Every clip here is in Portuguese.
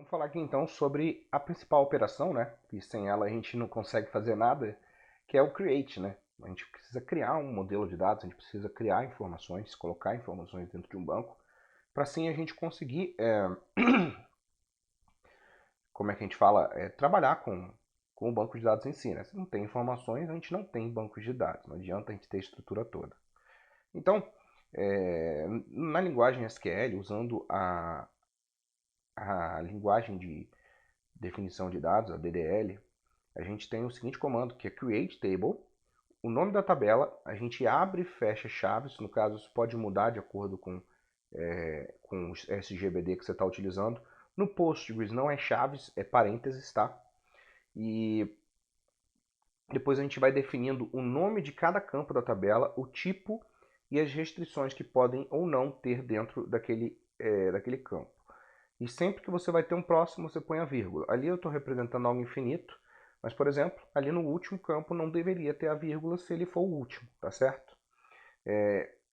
Vamos falar aqui então sobre a principal operação, né? Que sem ela a gente não consegue fazer nada, que é o create, né? A gente precisa criar um modelo de dados, a gente precisa criar informações, colocar informações dentro de um banco, para assim a gente conseguir, como é que a gente fala, trabalhar com o banco de dados em si, né? Se não tem informações, a gente não tem bancos de dados, não adianta a gente ter a estrutura toda. Então, na linguagem SQL, usando a linguagem de definição de dados, a DDL, a gente tem o seguinte comando, que é create table, o nome da tabela, a gente abre e fecha chaves, no caso isso pode mudar de acordo com o SGBD que você está utilizando. No Postgres não é chaves, é parênteses, tá? E depois a gente vai definindo o nome de cada campo da tabela, o tipo e as restrições que podem ou não ter dentro daquele campo. E sempre que você vai ter um próximo, você põe a vírgula. Ali eu estou representando algo infinito, mas, por exemplo, ali no último campo não deveria ter a vírgula se ele for o último, tá certo?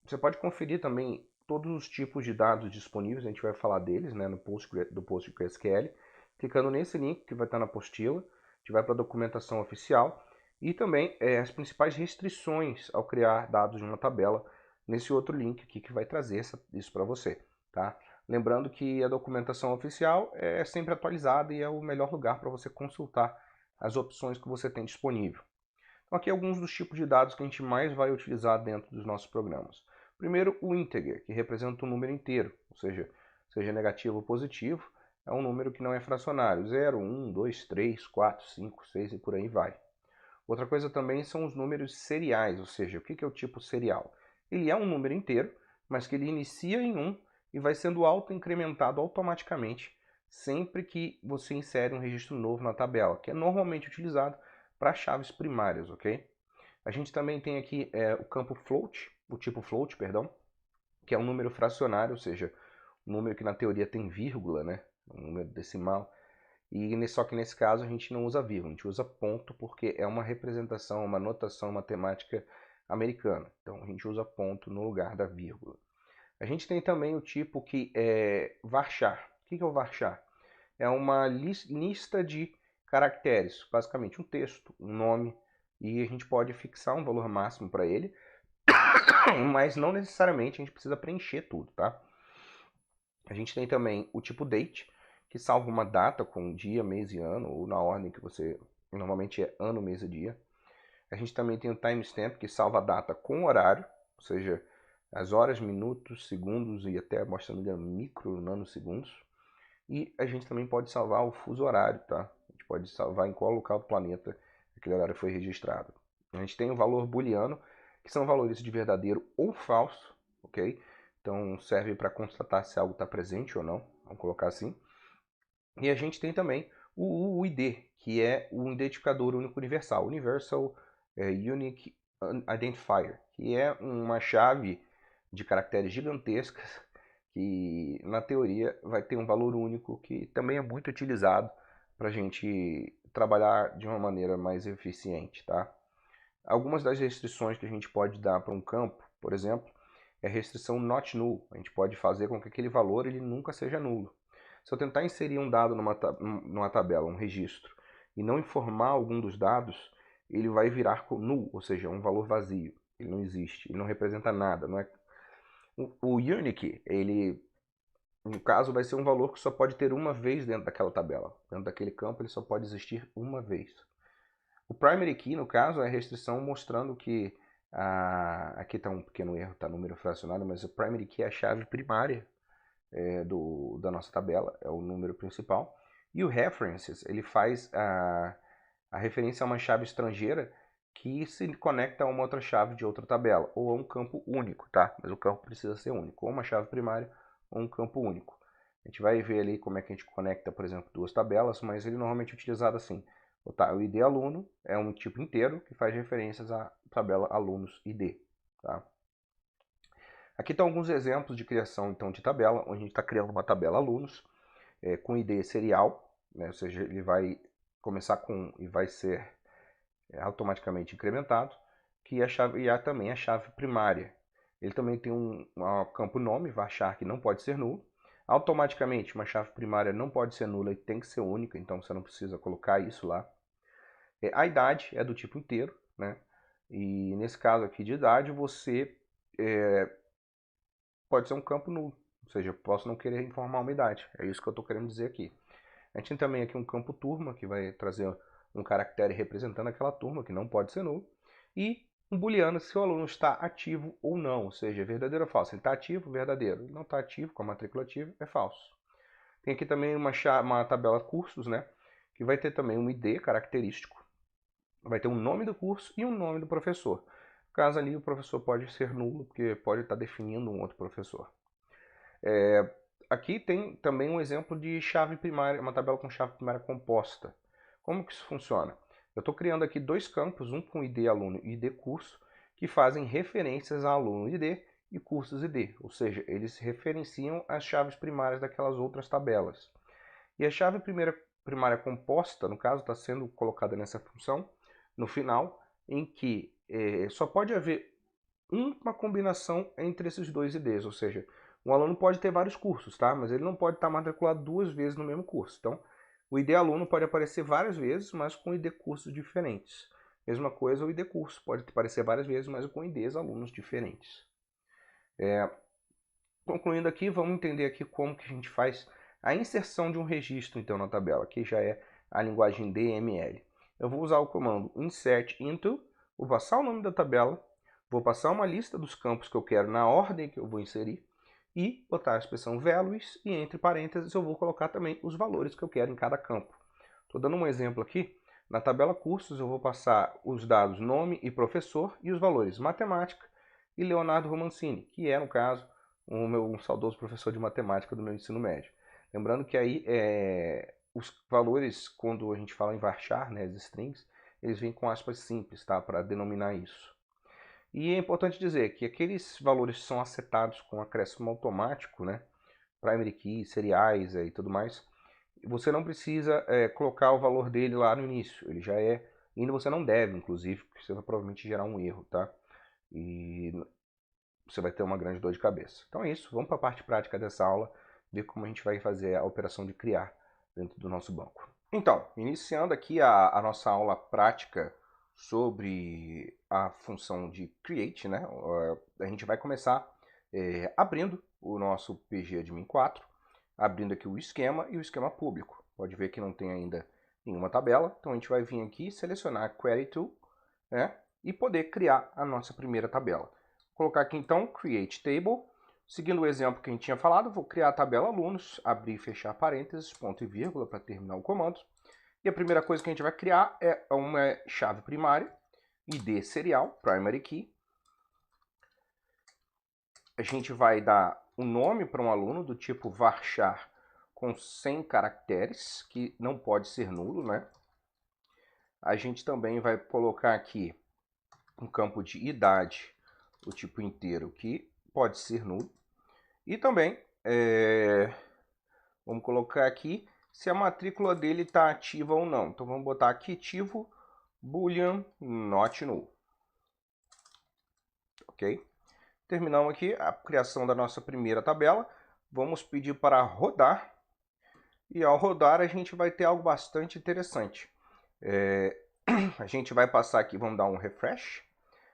Você pode conferir também todos os tipos de dados disponíveis, a gente vai falar deles, né, do PostgreSQL, clicando nesse link que vai estar na apostila, a gente vai para a documentação oficial e também as principais restrições ao criar dados de uma tabela nesse outro link aqui que vai trazer isso para você, tá? Lembrando que a documentação oficial é sempre atualizada e é o melhor lugar para você consultar as opções que você tem disponível. Então, aqui alguns dos tipos de dados que a gente mais vai utilizar dentro dos nossos programas. Primeiro, o integer, que representa um número inteiro, ou seja negativo ou positivo, é um número que não é fracionário. 0, 1, 2, 3, 4, 5, 6 e por aí vai. Outra coisa também são os números seriais, ou seja, o que é o tipo serial? Ele é um número inteiro, mas que ele inicia em 1 e vai sendo autoincrementado automaticamente sempre que você insere um registro novo na tabela, que é normalmente utilizado para chaves primárias, ok? A gente também tem aqui o campo float, o tipo float, perdão, que é um número fracionário, ou seja, um número que na teoria tem vírgula, né? Um número decimal. Só que nesse caso a gente não usa vírgula, a gente usa ponto porque é uma representação, uma notação matemática americana. Então a gente usa ponto no lugar da vírgula. A gente tem também o tipo que é varchar. O que é o varchar? É uma lista de caracteres, basicamente um texto, um nome, e a gente pode fixar um valor máximo para ele, mas não necessariamente a gente precisa preencher tudo, tá? A gente tem também o tipo date, que salva uma data com dia, mês e ano, ou na ordem que você normalmente é ano, mês e dia. A gente também tem o timestamp, que salva a data com horário, ou seja, as horas, minutos, segundos e até, mostrando micro nanosegundos. E a gente também pode salvar o fuso horário, tá? A gente pode salvar em qual local do planeta aquele horário foi registrado. A gente tem o valor booleano, que são valores de verdadeiro ou falso, ok? Então serve para constatar se algo está presente ou não, vamos colocar assim. E a gente tem também o UID, que é o identificador único universal, Universal Unique Identifier, que é uma chave de caracteres gigantescas que, na teoria, vai ter um valor único que também é muito utilizado para a gente trabalhar de uma maneira mais eficiente, tá? Algumas das restrições que a gente pode dar para um campo, por exemplo, é a restrição not null. A gente pode fazer com que aquele valor ele nunca seja nulo. Se eu tentar inserir um dado numa tabela, um registro, e não informar algum dos dados, ele vai virar null, ou seja, um valor vazio. Ele não existe, ele não representa nada. Não é... o unique, ele, no caso, vai ser um valor que só pode ter uma vez dentro daquela tabela. Dentro daquele campo, ele só pode existir uma vez. O primary key, no caso, é a restrição mostrando que aqui está um pequeno erro, está número fracionado, mas o primary key é a chave primária da nossa tabela, é o número principal. E o references, ele faz a referência a uma chave estrangeira que se conecta a uma outra chave de outra tabela, ou a um campo único, tá? Mas o campo precisa ser único, ou uma chave primária ou um campo único. A gente vai ver ali como é que a gente conecta, por exemplo, duas tabelas, mas ele normalmente é utilizado assim. O ID aluno é um tipo inteiro que faz referências à tabela alunos ID, tá? Aqui estão alguns exemplos de criação então de tabela, onde a gente está criando uma tabela alunos com ID serial, né? Ou seja, ele vai começar com e vai ser automaticamente incrementado, que é a chave, e há também a chave primária. Ele também tem um campo nome, varchar, que não pode ser nulo. Automaticamente, uma chave primária não pode ser nula e tem que ser única, então você não precisa colocar isso lá. A idade é do tipo inteiro, né? E nesse caso aqui de idade, você pode ser um campo nulo, ou seja, eu posso não querer informar uma idade, é isso que eu estou querendo dizer aqui. A gente tem também aqui um campo turma, que vai trazer um caractere representando aquela turma, que não pode ser nulo, e um booleano se o aluno está ativo ou não, ou seja, verdadeiro ou falso. Ele está ativo, verdadeiro. Ele não está ativo, com a matrícula ativa, é falso. Tem aqui também uma tabela cursos, né, que vai ter também um ID característico, vai ter um nome do curso e um nome do professor. No caso ali, o professor pode ser nulo, porque pode estar definindo um outro professor. Aqui tem também um exemplo de chave primária, uma tabela com chave primária composta. Como que isso funciona? Eu estou criando aqui dois campos, um com ID aluno e ID curso, que fazem referências a aluno ID e cursos ID, ou seja, eles referenciam as chaves primárias daquelas outras tabelas. E a chave primária composta, no caso, está sendo colocada nessa função, no final, em que só pode haver uma combinação entre esses dois IDs, ou seja, um aluno pode ter vários cursos, tá? Mas ele não pode estar matriculado duas vezes no mesmo curso. Então, o ID aluno pode aparecer várias vezes, mas com ID cursos diferentes. Mesma coisa, o ID curso pode aparecer várias vezes, mas com IDs alunos diferentes. Concluindo aqui, vamos entender aqui como que a gente faz a inserção de um registro, então, na tabela, que já é a linguagem DML. Eu vou usar o comando insert into, vou passar o nome da tabela, vou passar uma lista dos campos que eu quero na ordem que eu vou inserir e botar a expressão values e entre parênteses eu vou colocar também os valores que eu quero em cada campo. Estou dando um exemplo aqui. Na tabela cursos eu vou passar os dados nome e professor e os valores matemática e Leonardo Romancini, que é, no caso, um saudoso professor de matemática do meu ensino médio. Lembrando que aí os valores, quando a gente fala em varchar, né, as strings, eles vêm com aspas simples, tá, para denominar isso. E é importante dizer que aqueles valores são acetados com acréscimo automático, né, primary key, seriais e tudo mais, você não precisa colocar o valor dele lá no início, ele já é, ainda você não deve, inclusive, porque você vai provavelmente gerar um erro, tá? E você vai ter uma grande dor de cabeça. Então é isso, vamos para a parte prática dessa aula, ver como a gente vai fazer a operação de criar dentro do nosso banco. Então, iniciando aqui a nossa aula prática sobre a função de create, né? A gente vai começar abrindo o nosso PG Admin 4, abrindo aqui o esquema e o esquema público. Pode ver que não tem ainda nenhuma tabela, então a gente vai vir aqui selecionar Query Tool, né? E poder criar a nossa primeira tabela. Vou colocar aqui então Create Table. Seguindo o exemplo que a gente tinha falado, vou criar a tabela alunos, abrir e fechar parênteses, ponto e vírgula para terminar o comando. E a primeira coisa que a gente vai criar é uma chave primária, ID serial, primary key. A gente vai dar um nome para um aluno do tipo varchar com 100 caracteres, que não pode ser nulo, né? A gente também vai colocar aqui um campo de idade, o tipo inteiro, que pode ser nulo. E também, vamos colocar aqui se a matrícula dele está ativa ou não. Então vamos botar aqui ativo, boolean not null. Ok? Terminamos aqui a criação da nossa primeira tabela. Vamos pedir para rodar. E ao rodar a gente vai ter algo bastante interessante. A gente vai passar aqui, vamos dar um refresh.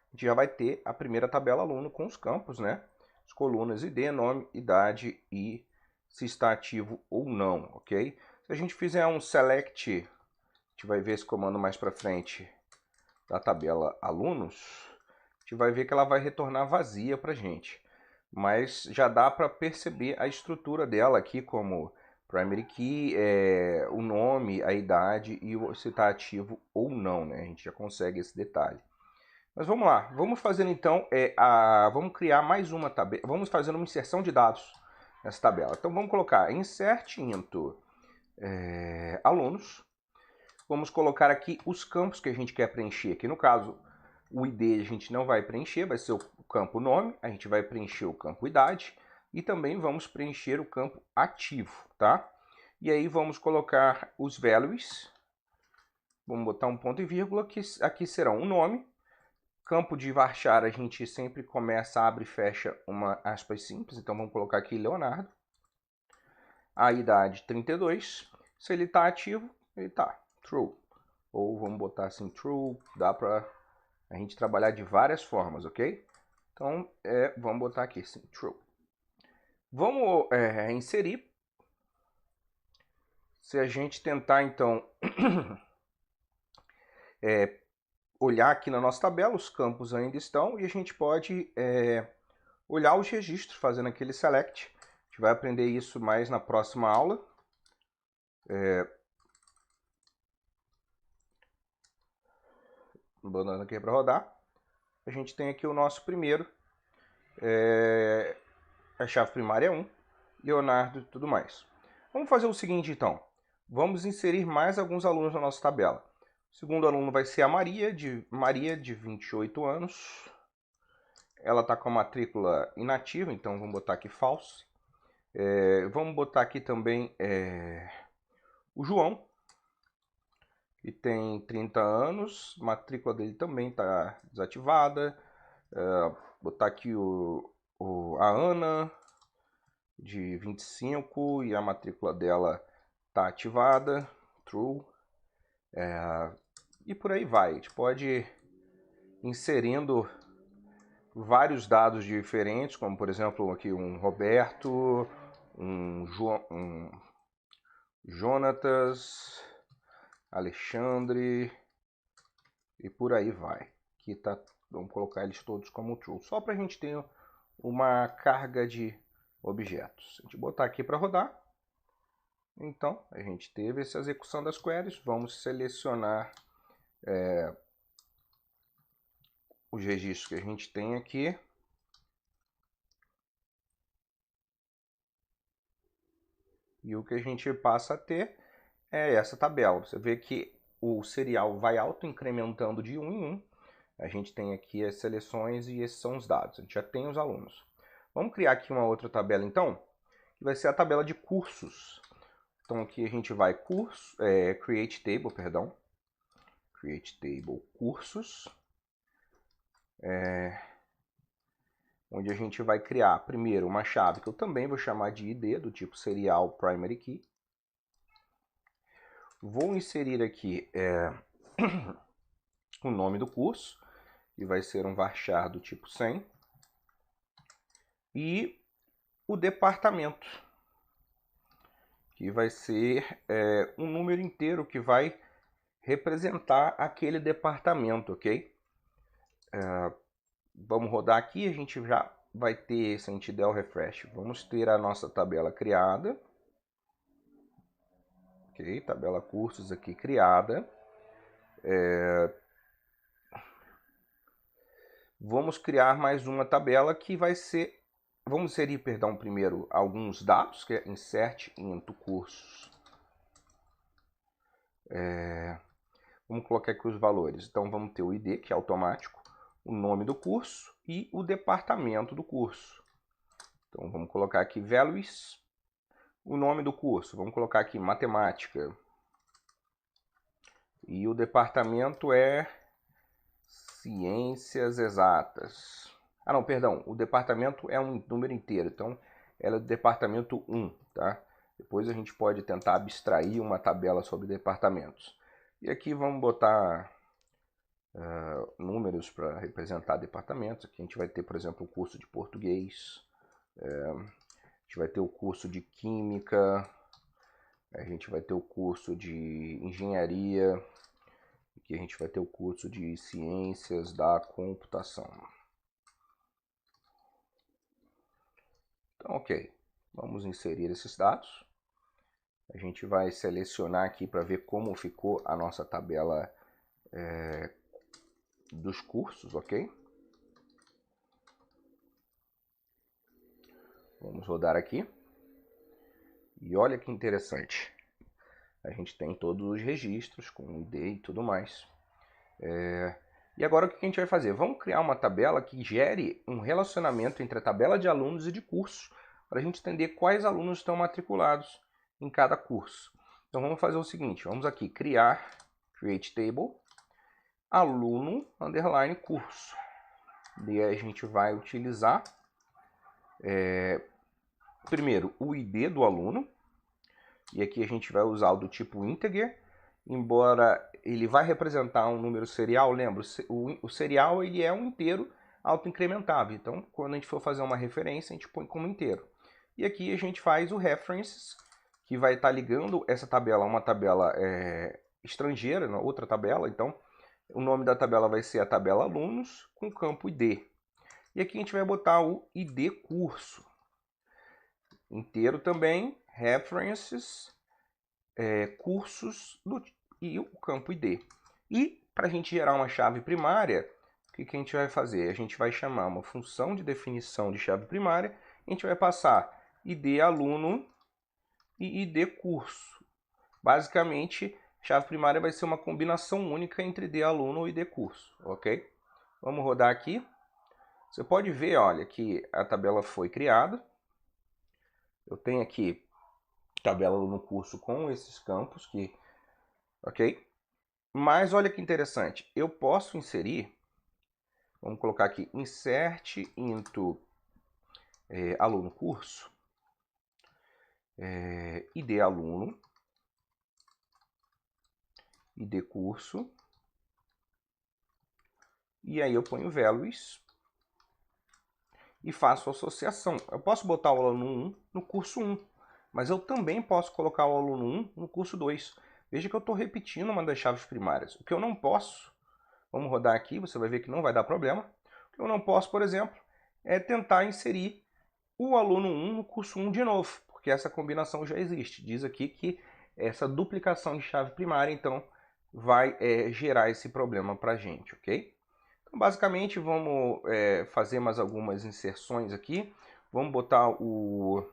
A gente já vai ter a primeira tabela aluno com os campos, né? As colunas ID, nome, idade e se está ativo ou não, ok? Se a gente fizer um select, a gente vai ver esse comando mais para frente da tabela alunos, a gente vai ver que ela vai retornar vazia para a gente. Mas já dá para perceber a estrutura dela aqui, como primary key, o nome, a idade e se está ativo ou não, né? A gente já consegue esse detalhe. Mas vamos lá, vamos fazer então, vamos criar mais uma tabela, vamos fazer uma inserção de dados nessa tabela. Então vamos colocar insert into alunos, vamos colocar aqui os campos que a gente quer preencher, que no caso o ID a gente não vai preencher, vai ser o campo nome, a gente vai preencher o campo idade e também vamos preencher o campo ativo, tá? E aí vamos colocar os values, vamos botar um ponto e vírgula, que aqui serão o nome. Campo de varchar a gente sempre começa, abre e fecha uma aspas simples, então vamos colocar aqui Leonardo. a idade 32. Se ele está ativo, ele está true. Ou vamos botar assim, true, dá para a gente trabalhar de várias formas, ok? Então, vamos botar aqui, sim, true. Vamos inserir. Se a gente tentar, então, olhar aqui na nossa tabela, os campos ainda estão, e a gente pode olhar os registros, fazendo aquele select. A gente vai aprender isso mais na próxima aula. Botando aqui para rodar. A gente tem aqui o nosso primeiro, a chave primária 1, Leonardo e tudo mais. Vamos fazer o seguinte, então. Vamos inserir mais alguns alunos na nossa tabela. O segundo aluno vai ser a Maria, de 28 anos. Ela está com a matrícula inativa, então vamos botar aqui false. Vamos botar aqui também o João, que tem 30 anos. A matrícula dele também está desativada. Botar aqui a Ana, de 25, e a matrícula dela está ativada, true. E por aí vai. A gente pode ir inserindo vários dados diferentes, como por exemplo aqui um Roberto, um Jonatas, Alexandre, e por aí vai. Aqui tá, vamos colocar eles todos como true, só para a gente ter uma carga de objetos. Se a gente botar aqui para rodar, então a gente teve essa execução das queries. Vamos selecionar os registros que a gente tem aqui. E o que a gente passa a ter é essa tabela. Você vê que o serial vai auto-incrementando de 1 em 1. A gente tem aqui as seleções e esses são os dados. A gente já tem os alunos. Vamos criar aqui uma outra tabela, então, que vai ser a tabela de cursos. Então, aqui a gente vai create table, create table cursos, onde a gente vai criar primeiro uma chave que eu também vou chamar de ID, do tipo serial primary key. Vou inserir aqui o nome do curso, que vai ser um varchar do tipo 100, e o departamento, que vai ser um número inteiro que vai representar aquele departamento, ok? Vamos rodar aqui, a gente já vai ter, se a gente der o refresh, vamos ter a nossa tabela criada. Ok, tabela cursos aqui criada. Vamos criar mais uma tabela que vai ser, vamos inserir, primeiro alguns dados, que é insert into cursos. Vamos colocar aqui os valores. Então vamos ter o ID, que é automático, o nome do curso e o departamento do curso. Então vamos colocar aqui values, o nome do curso, vamos colocar aqui matemática. E o departamento é ciências exatas. Ah não, perdão, o departamento é um número inteiro, então ela é do departamento 1, tá? Depois a gente pode tentar abstrair uma tabela sobre departamentos. E aqui vamos botar números para representar departamentos. Aqui a gente vai ter, por exemplo, o curso de português, a gente vai ter o curso de química, a gente vai ter o curso de engenharia, aqui a gente vai ter o curso de ciências da computação. Então, ok, vamos inserir esses dados. A gente vai selecionar aqui para ver como ficou a nossa tabela dos cursos, ok? Vamos rodar aqui. E olha que interessante. A gente tem todos os registros com ID e tudo mais. E agora o que a gente vai fazer? Vamos criar uma tabela que gere um relacionamento entre a tabela de alunos e de cursos, para a gente entender quais alunos estão matriculados em cada curso. Então vamos fazer o seguinte, vamos aqui criar create table, aluno underline curso. E aí a gente vai utilizar primeiro o ID do aluno, E aqui a gente vai usar o do tipo integer, embora ele vai representar um número serial. Lembra, o serial ele é um inteiro autoincrementável. Então, quando a gente for fazer uma referência, a gente põe como inteiro. E aqui a gente faz o references, que vai estar ligando essa tabela a uma tabela estrangeira, outra tabela. Então, o nome da tabela vai ser a tabela alunos com o campo ID. E aqui a gente vai botar o ID curso. Inteiro também, references, cursos e o campo ID. E para a gente gerar uma chave primária, o que a gente vai fazer? A gente vai chamar uma função de definição de chave primária, a gente vai passar ID aluno e ID curso. Basicamente, chave primária vai ser uma combinação única entre ID aluno e ID curso, ok? Vamos rodar aqui. Você pode ver, olha, que a tabela foi criada. Eu tenho aqui tabela no curso com esses campos, ok? Mas olha que interessante, eu posso inserir, vamos colocar aqui, insert into aluno curso, ID aluno, ID curso, e aí eu ponho values e faço associação. Eu posso botar o aluno 1 no curso 1, mas eu também posso colocar o aluno 1 no curso 2. Veja que eu estou repetindo uma das chaves primárias. O que eu não posso, vamos rodar aqui, você vai ver que não vai dar problema. O que eu não posso, por exemplo, é tentar inserir o aluno 1 no curso 1 de novo, porque essa combinação já existe. Diz aqui que essa duplicação de chave primária, então, vai gerar esse problema para a gente, ok? Então, basicamente, vamos fazer mais algumas inserções aqui. Vamos botar o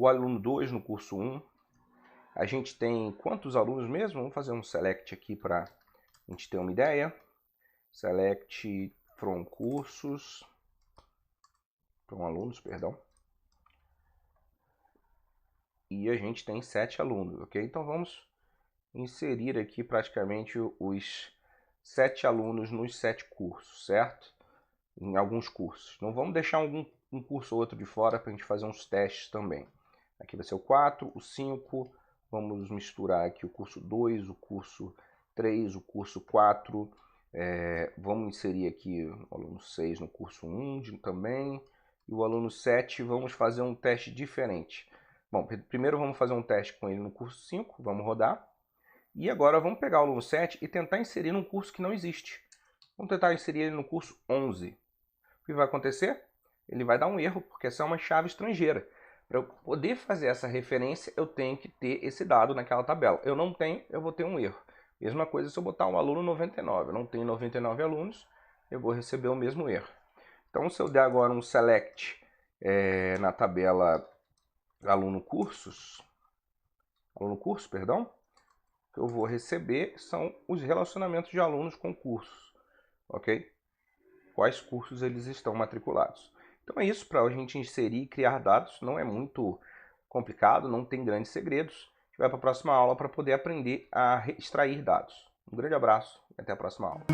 aluno 2 no curso 1. A gente tem quantos alunos mesmo? Vamos fazer um select aqui para a gente ter uma ideia. Select from cursos, from alunos, perdão. E a gente tem 7 alunos, ok? Então vamos inserir aqui praticamente os 7 alunos nos 7 cursos, certo? Em alguns cursos. Não vamos deixar um curso ou outro de fora para a gente fazer uns testes também. Aqui vai ser o 4, o 5, vamos misturar aqui o curso 2, o curso 3, o curso 4, vamos inserir aqui o aluno 6 no curso 1 também, e o aluno 7 vamos fazer um teste diferente. Bom, primeiro vamos fazer um teste com ele no curso 5, vamos rodar. E agora vamos pegar o aluno 7 e tentar inserir num curso que não existe. Vamos tentar inserir ele no curso 11. O que vai acontecer? Ele vai dar um erro, porque essa é uma chave estrangeira. Para eu poder fazer essa referência, eu tenho que ter esse dado naquela tabela. Eu não tenho, eu vou ter um erro. Mesma coisa se eu botar um aluno 99. Eu não tenho 99 alunos, eu vou receber o mesmo erro. Então, se eu der agora um select na tabela aluno curso, perdão, o que eu vou receber são os relacionamentos de alunos com cursos, ok? Quais cursos eles estão matriculados. Então é isso, para a gente inserir e criar dados, não é muito complicado, não tem grandes segredos. A gente vai para a próxima aula para poder aprender a extrair dados. Um grande abraço e até a próxima aula.